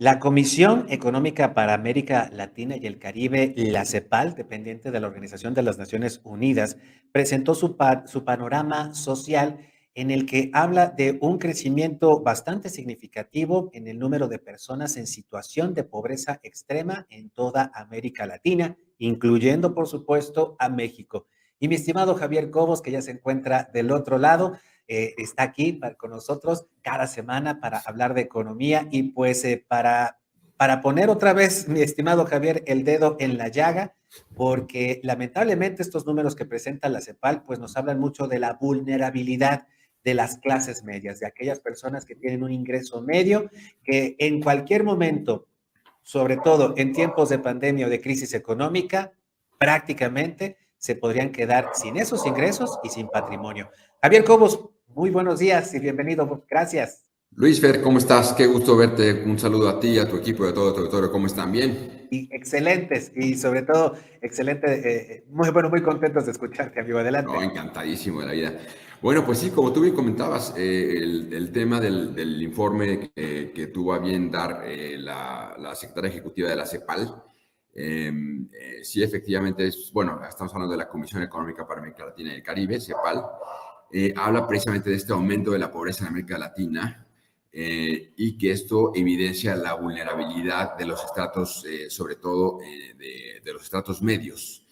La Comisión Económica para América Latina y el Caribe, la CEPAL, dependiente de la Organización de las Naciones Unidas, presentó su panorama social en el que habla de un crecimiento bastante significativo en el número de personas en situación de pobreza extrema en toda América Latina, incluyendo, por supuesto, a México. Y mi estimado Javier Cobos, que ya se encuentra del otro lado, está aquí con nosotros cada semana para hablar de economía y pues para poner otra vez, mi estimado Javier, el dedo en la llaga, porque lamentablemente estos números que presenta la CEPAL pues nos hablan mucho de la vulnerabilidad de las clases medias, de aquellas personas que tienen un ingreso medio, que en cualquier momento, sobre todo en tiempos de pandemia o de crisis económica, prácticamente se podrían quedar sin esos ingresos y sin patrimonio. Javier Cobos, muy buenos días y bienvenido. Gracias. Luis Fer, ¿cómo estás? Qué gusto verte. Un saludo a ti, a tu equipo y a todo tu auditorio. ¿Cómo están? ¿Bien? Y excelentes y sobre todo excelente, muy bueno, muy contentos de escucharte, amigo. Adelante. No, encantadísimo de la vida. Bueno, pues sí, como tú bien comentabas, el tema del informe que tuvo a bien dar la secretaria ejecutiva de la CEPAL, sí, efectivamente, bueno, estamos hablando de la Comisión Económica para América Latina y el Caribe, CEPAL, habla precisamente de este aumento de la pobreza en América Latina y que esto evidencia la vulnerabilidad de los estratos, sobre todo de los estratos medios.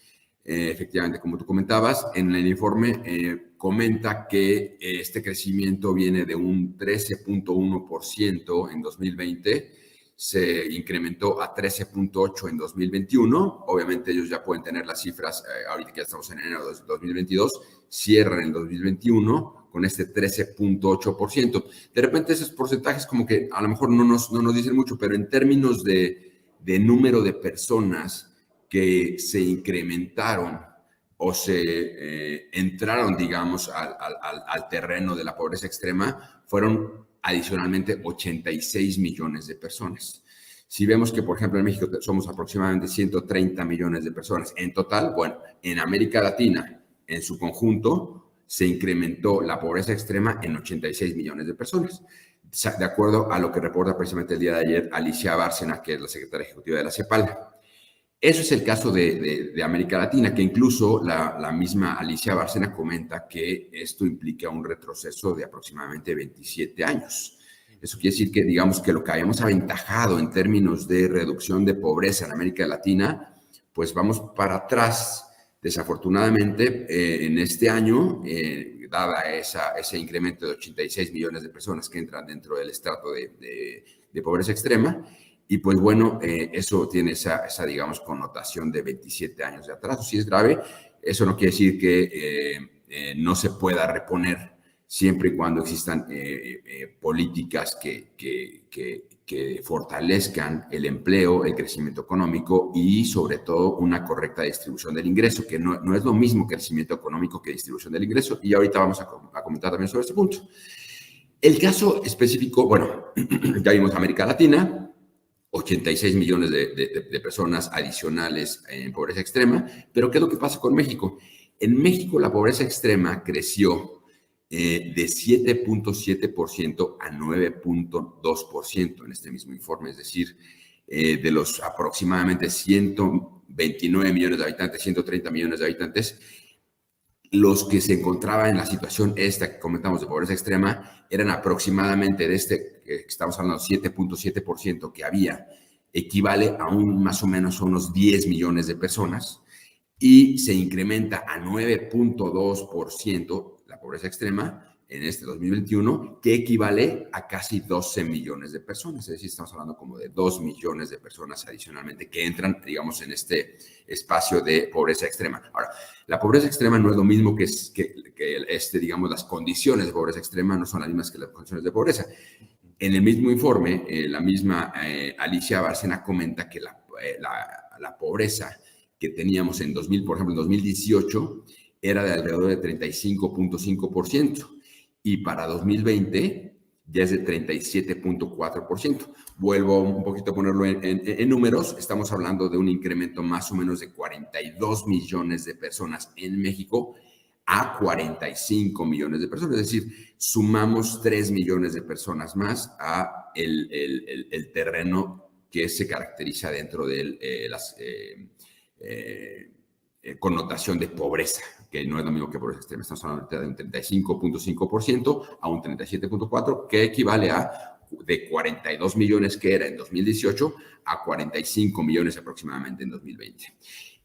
Efectivamente, como tú comentabas, en el informe comenta que este crecimiento viene de un 13.1% en 2020, se incrementó a 13.8% en 2021. Obviamente ellos ya pueden tener las cifras, ahorita que ya estamos en enero de 2022, cierran en 2021 con este 13.8%. De repente esos porcentajes como que a lo mejor no nos dicen mucho, pero en términos de número de personas que se incrementaron o se entraron, digamos, al terreno de la pobreza extrema, fueron adicionalmente 86 millones de personas. Si vemos que, por ejemplo, en México somos aproximadamente 130 millones de personas en total, bueno, en América Latina, en su conjunto, se incrementó la pobreza extrema en 86 millones de personas. De acuerdo a lo que reporta precisamente el día de ayer Alicia Bárcena, que es la secretaria ejecutiva de la CEPAL. Eso es el caso de América Latina, que incluso la misma Alicia Bárcena comenta que esto implica un retroceso de aproximadamente 27 años. Eso quiere decir que, digamos, que lo que habíamos aventajado en términos de reducción de pobreza en América Latina, pues vamos para atrás, desafortunadamente, en este año, dada ese incremento de 86 millones de personas que entran dentro del estrato de pobreza extrema. Y pues bueno, eso tiene esa, digamos, connotación de 27 años de atraso. Sí es grave, eso no quiere decir que no se pueda reponer siempre y cuando existan políticas que fortalezcan el empleo, el crecimiento económico y sobre todo una correcta distribución del ingreso, que no es lo mismo crecimiento económico que distribución del ingreso. Y ahorita vamos a comentar también sobre este punto. El caso específico, bueno, ya vimos América Latina, 86 millones de personas adicionales en pobreza extrema. Pero ¿qué es lo que pasa con México? En México la pobreza extrema creció de 7.7% a 9.2% en este mismo informe. Es decir, de los aproximadamente 129 millones de habitantes, 130 millones de habitantes, los que se encontraban en la situación esta que comentamos de pobreza extrema eran aproximadamente de que estamos hablando 7.7% que había, equivale a más o menos a unos 10 millones de personas y se incrementa a 9.2% la pobreza extrema en este 2021, que equivale a casi 12 millones de personas. Es decir, estamos hablando como de 2 millones de personas adicionalmente que entran, digamos, en este espacio de pobreza extrema. Ahora, la pobreza extrema no es lo mismo que digamos, las condiciones de pobreza extrema no son las mismas que las condiciones de pobreza. En el mismo informe, la misma Alicia Bárcena comenta que la pobreza que teníamos en 2000, por ejemplo, en 2018, era de alrededor de 35.5%. Y para 2020 ya es de 37.4%. Vuelvo un poquito a ponerlo en números. Estamos hablando de un incremento más o menos de 42 millones de personas en México a 45 millones de personas. Es decir, sumamos 3 millones de personas más a el terreno que se caracteriza dentro de las connotación de pobreza, que no es lo mismo que pobreza extrema. Estamos hablando de un 35.5% a un 37.4%, que equivale a de 42 millones que era en 2018 a 45 millones aproximadamente en 2020.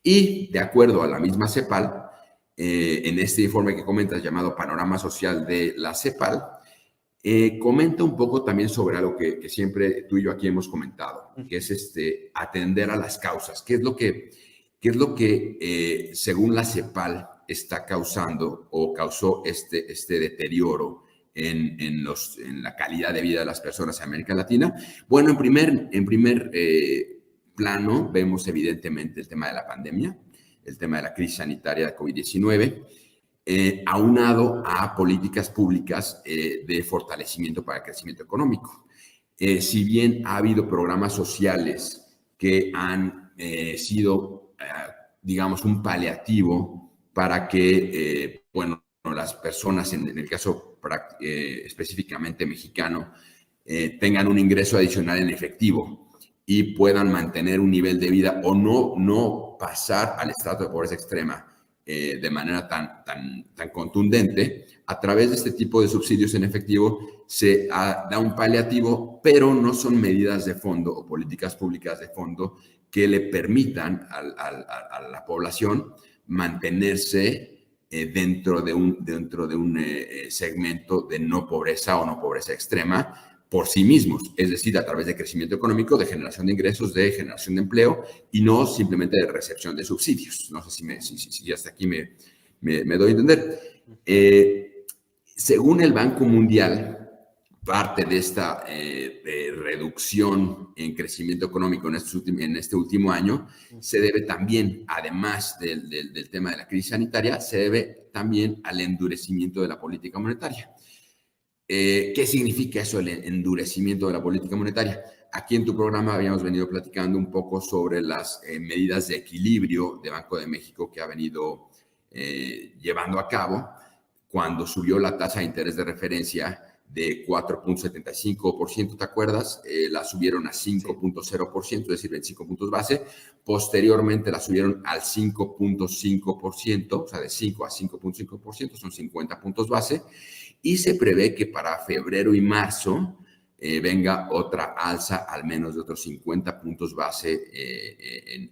Y de acuerdo a la misma CEPAL, en este informe que comentas llamado Panorama Social de la CEPAL, comenta un poco también sobre algo que siempre tú y yo aquí hemos comentado, que es atender a las causas. ¿Qué es lo que según la CEPAL está causando o causó este deterioro en la calidad de vida de las personas en América Latina? Bueno, en primer plano vemos evidentemente el tema de la pandemia, el tema de la crisis sanitaria de COVID-19, aunado a políticas públicas de fortalecimiento para el crecimiento económico. Si bien ha habido programas sociales que han sido, digamos, un paliativo para que, bueno, las personas, en el caso específicamente mexicano, tengan un ingreso adicional en efectivo y puedan mantener un nivel de vida o no pasar al estado de pobreza extrema de manera tan contundente. A través de este tipo de subsidios en efectivo se da un paliativo, pero no son medidas de fondo o políticas públicas de fondo que le permitan a la población mantenerse dentro de un segmento de no pobreza o no pobreza extrema por sí mismos, es decir, a través de crecimiento económico, de generación de ingresos, de generación de empleo y no simplemente de recepción de subsidios. No sé si hasta aquí me doy a entender. Según el Banco Mundial, parte de esta reducción en crecimiento económico en este último año se debe también, además del tema de la crisis sanitaria, se debe también al endurecimiento de la política monetaria. ¿Qué significa eso, el endurecimiento de la política monetaria? Aquí en tu programa habíamos venido platicando un poco sobre las medidas de equilibrio de Banco de México que ha venido llevando a cabo cuando subió la tasa de interés de referencia de 4.75%, ¿te acuerdas? La subieron a 5.0%, es decir, 25 puntos base. Posteriormente la subieron al 5.5%, o sea, de 5 a 5.5%, son 50 puntos base. Y se prevé que para febrero y marzo venga otra alza al menos de otros 50 puntos base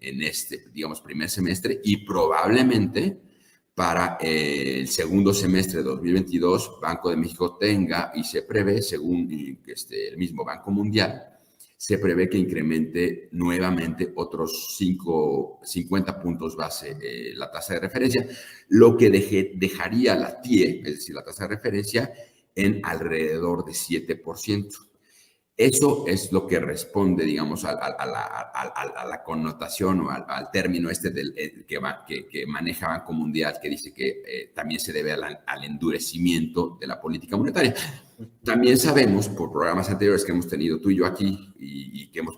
en este, digamos, primer semestre, y probablemente para el segundo semestre de 2022, Banco de México tenga, y se prevé, según el mismo Banco Mundial, se prevé que incremente nuevamente otros 50 puntos base la tasa de referencia, lo que dejaría la TIE, es decir, la tasa de referencia, en alrededor de 7%. Eso es lo que responde, digamos, a la connotación o al término que maneja Banco Mundial, que dice que también se debe al endurecimiento de la política monetaria. También sabemos, por programas anteriores que hemos tenido tú y yo aquí y que hemos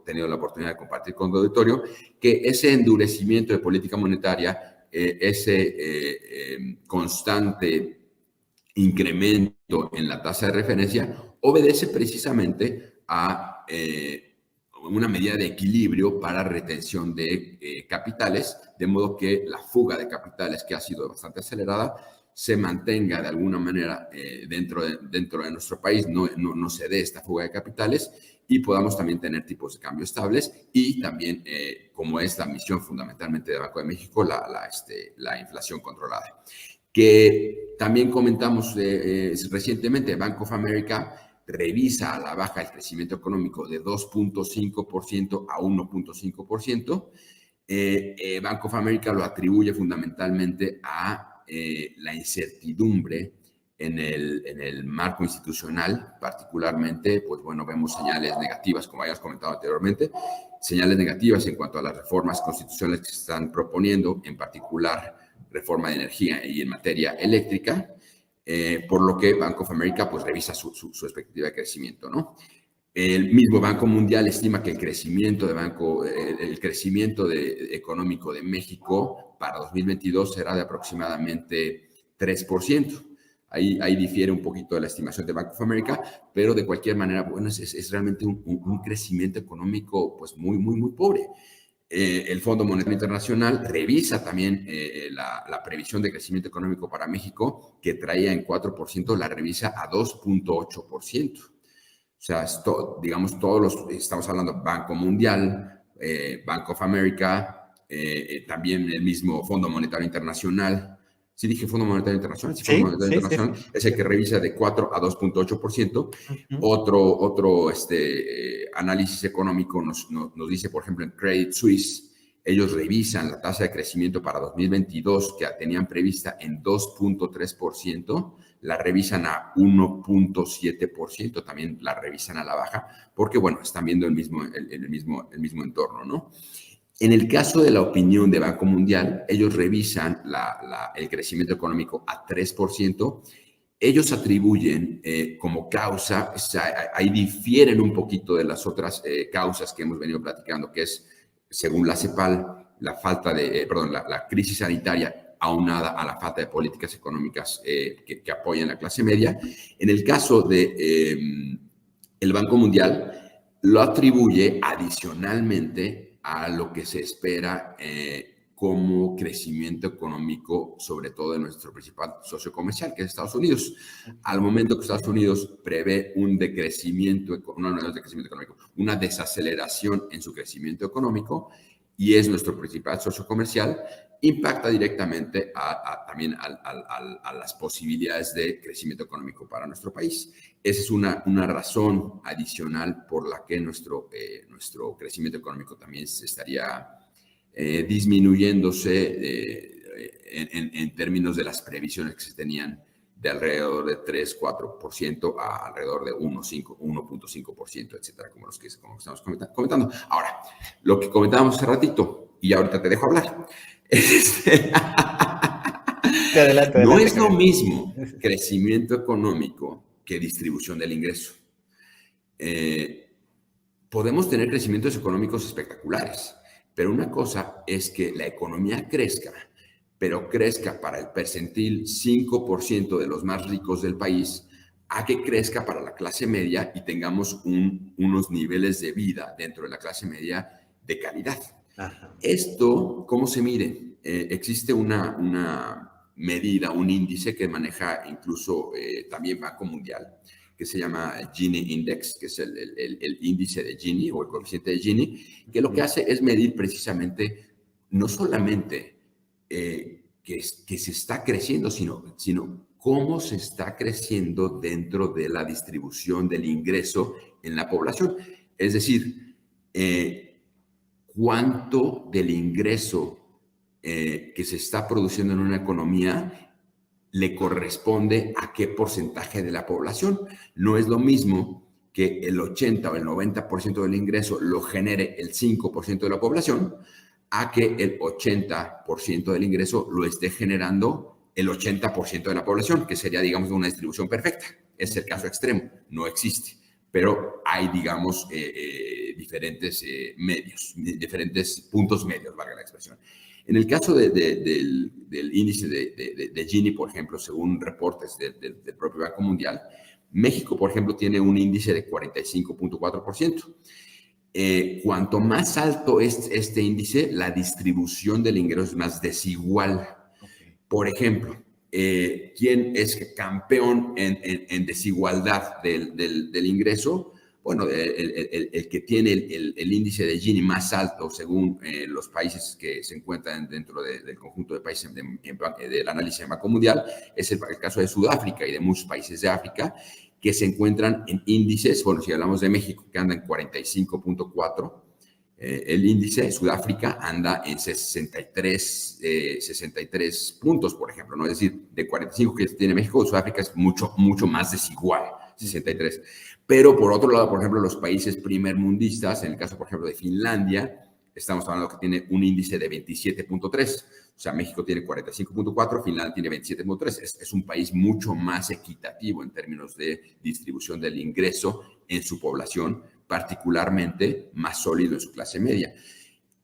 tenido la oportunidad de compartir con el auditorio, que ese endurecimiento de política monetaria, ese constante incremento en la tasa de referencia, obedece precisamente a una medida de equilibrio para retención de capitales, de modo que la fuga de capitales, que ha sido bastante acelerada, se mantenga de alguna manera dentro de nuestro país, no se dé esta fuga de capitales y podamos también tener tipos de cambio estables y también, como es la misión fundamentalmente de Banco de México, la inflación controlada. Que también comentamos recientemente, Bank of America revisa a la baja el crecimiento económico de 2.5% a 1.5%. Bank of America lo atribuye fundamentalmente a la incertidumbre en el marco institucional, particularmente, pues bueno, vemos señales negativas, como habíamos comentado anteriormente, señales negativas en cuanto a las reformas constitucionales que se están proponiendo, en particular reforma de energía y en materia eléctrica, por lo que Bank of America pues revisa su expectativa de crecimiento, ¿no? El mismo Banco Mundial estima que el crecimiento económico de México para 2022 será de aproximadamente 3%. Ahí difiere un poquito de la estimación de Bank of America, pero de cualquier manera, bueno, es realmente un crecimiento económico pues muy pobre. El Fondo Monetario Internacional revisa también la previsión de crecimiento económico para México, que traía en 4%, la revisa a 2.8%. O sea, digamos, estamos hablando Banco Mundial, Bank of America, también el mismo Fondo Monetario Internacional. Sí dije Fondo Monetario Internacional. Sí, Fondo Sí, Monetario sí, sí. Internacional es el que revisa de 4 a 2.8%. Ujú. Otro análisis económico nos dice, por ejemplo, en Credit Suisse, ellos revisan la tasa de crecimiento para 2022 que tenían prevista en 2.3%, la revisan a 1.7%, también la revisan a la baja, porque, bueno, están viendo el mismo entorno, ¿no? En el caso de la opinión de Banco Mundial, ellos revisan el crecimiento económico a 3%. Ellos atribuyen como causa, o sea, ahí difieren un poquito de las otras causas que hemos venido platicando, que es, según la CEPAL, la crisis sanitaria aunada a la falta de políticas económicas que apoyen a la clase media. En el caso de el Banco Mundial, lo atribuye adicionalmente a lo que se espera como crecimiento económico, sobre todo en nuestro principal socio comercial, que es Estados Unidos. Al momento que Estados Unidos prevé un decrecimiento, económico, una desaceleración en su crecimiento económico, y es nuestro principal socio comercial, impacta directamente también a las posibilidades de crecimiento económico para nuestro país. Esa es una razón adicional por la que nuestro crecimiento económico también se estaría disminuyéndose en términos de las previsiones que se tenían de alrededor de 3-4% a alrededor de 1.5%, etcétera, como estamos comentando. Ahora, lo que comentábamos hace ratito, y ahorita te dejo hablar, Adelante, no adelante, es lo Javier. mismo crecimiento económico que distribución del ingreso. Podemos tener crecimientos económicos espectaculares, pero una cosa es que la economía crezca, pero crezca para el percentil 5% de los más ricos del país, a que crezca para la clase media y tengamos unos niveles de vida dentro de la clase media de calidad. Ajá. Esto, ¿cómo se mide? Existe una medida, un índice que maneja incluso también Banco Mundial, que se llama Gini Index, que es el índice de Gini o el coeficiente de Gini, que lo que hace es medir precisamente no solamente que se está creciendo, sino cómo se está creciendo dentro de la distribución del ingreso en la población. Es decir, cuánto del ingreso que se está produciendo en una economía le corresponde a qué porcentaje de la población. No es lo mismo que el 80 o el 90% del ingreso lo genere el 5% de la población, a que el 80% del ingreso lo esté generando el 80% de la población, que sería, digamos, una distribución perfecta. Es el caso extremo, no existe. Pero hay, digamos, diferentes medios, diferentes puntos medios, valga la expresión. En el caso del índice de Gini, por ejemplo, según reportes del propio Banco Mundial, México, por ejemplo, tiene un índice de 45.4%. Cuanto más alto es este índice, la distribución del ingreso es más desigual. Okay. Por ejemplo, ¿quién es campeón en desigualdad del ingreso? Bueno, el que tiene el índice de Gini más alto según los países que se encuentran dentro del conjunto de países del análisis de Banco Mundial es el caso de Sudáfrica y de muchos países de África que se encuentran en índices, bueno, si hablamos de México, que anda en 45.4, el índice de Sudáfrica anda en 63 puntos, por ejemplo, ¿no? Es decir, de 45 que tiene México, Sudáfrica es mucho más desigual, 63. Pero por otro lado, por ejemplo, los países primermundistas, en el caso, por ejemplo, de Finlandia, estamos hablando que tiene un índice de 27.3. O sea, México tiene 45.4, Finlandia tiene 27.3. Es un país mucho más equitativo en términos de distribución del ingreso en su población, particularmente más sólido en su clase media.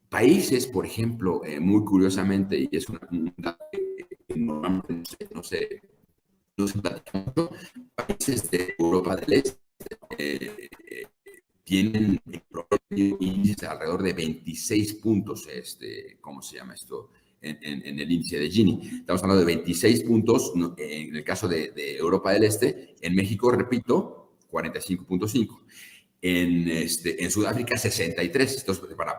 Países, por ejemplo, muy curiosamente, y es un dato que normalmente no se platica mucho, países de Europa del Este tienen en promedio índices de alrededor de 26 puntos, ¿cómo se llama esto? En el índice de Gini. Estamos hablando de 26 puntos en el caso de Europa del Este. En México, repito, 45.5. En Sudáfrica, 63. Esto es para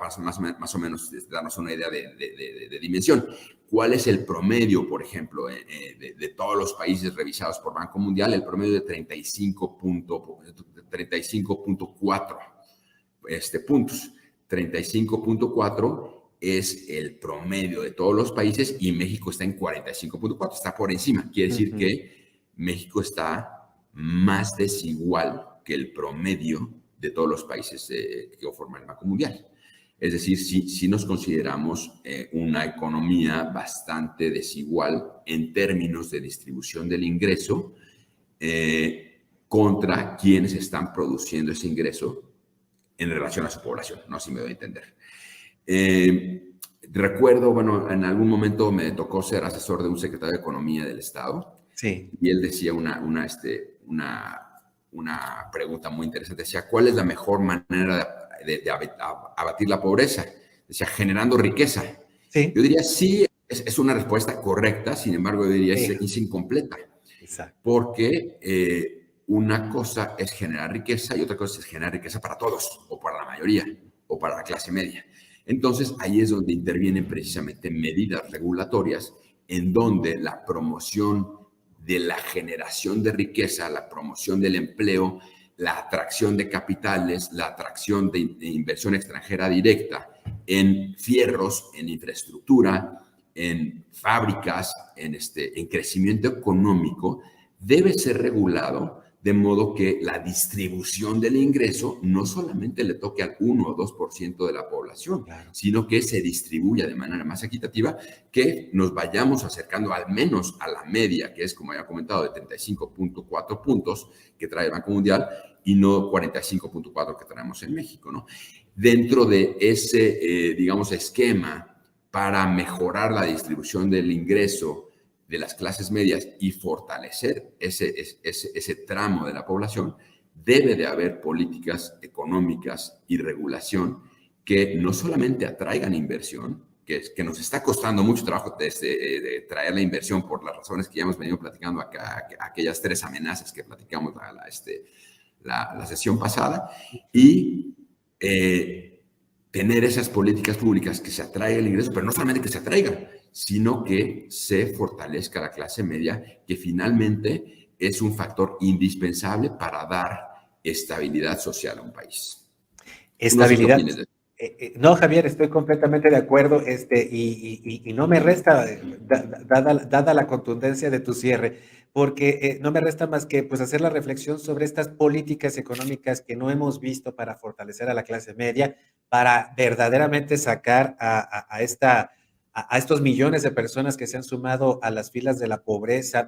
más o menos darnos una idea de dimensión. ¿Cuál es el promedio, por ejemplo, de todos los países revisados por Banco Mundial? El promedio de 35.4 puntos. 35.4 es el promedio de todos los países y México está en 45.4, está por encima. Quiere decir que México está más desigual que el promedio de todos los países que conforman el Banco Mundial. Es decir, si nos consideramos una economía bastante desigual en términos de distribución del ingreso contra quienes están produciendo ese ingreso en relación a su población, no sé si me doy a entender. Recuerdo, bueno, en algún momento me tocó ser asesor de un secretario de Economía del Estado. Sí. Y él decía una pregunta muy interesante. Decía, ¿cuál es la mejor manera de abatir la pobreza? Decía, generando riqueza. Sí. Yo diría, sí, es una respuesta correcta, sin embargo, yo diría, es incompleta. Exacto. Porque una cosa es generar riqueza y otra cosa es generar riqueza para todos, o para la mayoría, o para la clase media. Entonces, ahí es donde intervienen precisamente medidas regulatorias en donde la promoción de la generación de riqueza, la promoción del empleo, la atracción de capitales, la atracción de inversión extranjera directa en fierros, en infraestructura, en fábricas, en crecimiento económico, debe ser regulado de modo que la distribución del ingreso no solamente le toque al 1 o 2% de la población, claro, sino que se distribuya de manera más equitativa, que nos vayamos acercando al menos a la media, que es, como ya he comentado, de 35.4 puntos que trae el Banco Mundial y no 45.4 que traemos en México, ¿no? Dentro de ese, digamos, esquema para mejorar la distribución del ingreso de las clases medias y fortalecer ese tramo de la población, debe de haber políticas económicas y regulación que no solamente atraigan inversión, que nos está costando mucho trabajo de traer la inversión por las razones que ya hemos venido platicando acá, aquellas 3 amenazas que platicamos la sesión pasada, y tener esas políticas públicas que se atraiga el ingreso, pero no solamente que se atraigan, sino que se fortalezca la clase media, que finalmente es un factor indispensable para dar estabilidad social a un país. Estabilidad. No, Javier, estoy completamente de acuerdo, y no me resta, dada la contundencia de tu cierre, porque no me resta más que pues hacer la reflexión sobre estas políticas económicas que no hemos visto para fortalecer a la clase media, para verdaderamente sacar a estos millones de personas que se han sumado a las filas de la pobreza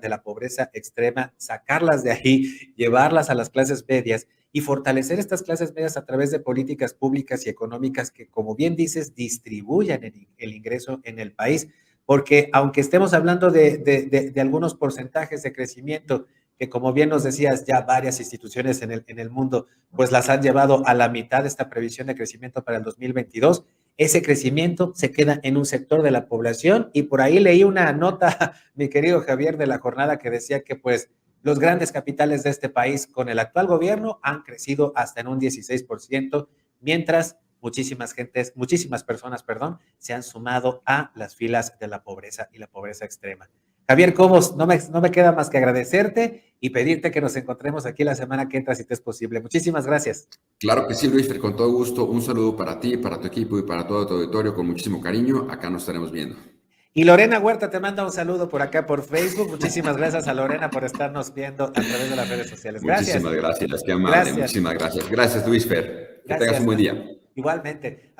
extrema, sacarlas de ahí, llevarlas a las clases medias y fortalecer estas clases medias a través de políticas públicas y económicas que, como bien dices, distribuyan el ingreso en el país. Porque aunque estemos hablando de algunos porcentajes de crecimiento, que como bien nos decías, ya varias instituciones en el mundo, pues las han llevado a la mitad de esta previsión de crecimiento para el 2022, ese crecimiento se queda en un sector de la población, y por ahí leí una nota, mi querido Javier, de La Jornada, que decía que pues los grandes capitales de este país con el actual gobierno han crecido hasta en un 16%, mientras muchísimas personas, se han sumado a las filas de la pobreza y la pobreza extrema. Javier Cobos, no me queda más que agradecerte y pedirte que nos encontremos aquí la semana que entra, si te es posible. Muchísimas gracias. Claro que sí, Luis, con todo gusto. Un saludo para ti, para tu equipo y para todo tu auditorio, con muchísimo cariño. Acá nos estaremos viendo. Y Lorena Huerta te manda un saludo por acá por Facebook. Muchísimas gracias a Lorena por estarnos viendo a través de las redes sociales. Gracias. Muchísimas gracias, qué amable. Gracias. Muchísimas gracias. Gracias, Luis Fer. Que tengas un buen día. Igualmente.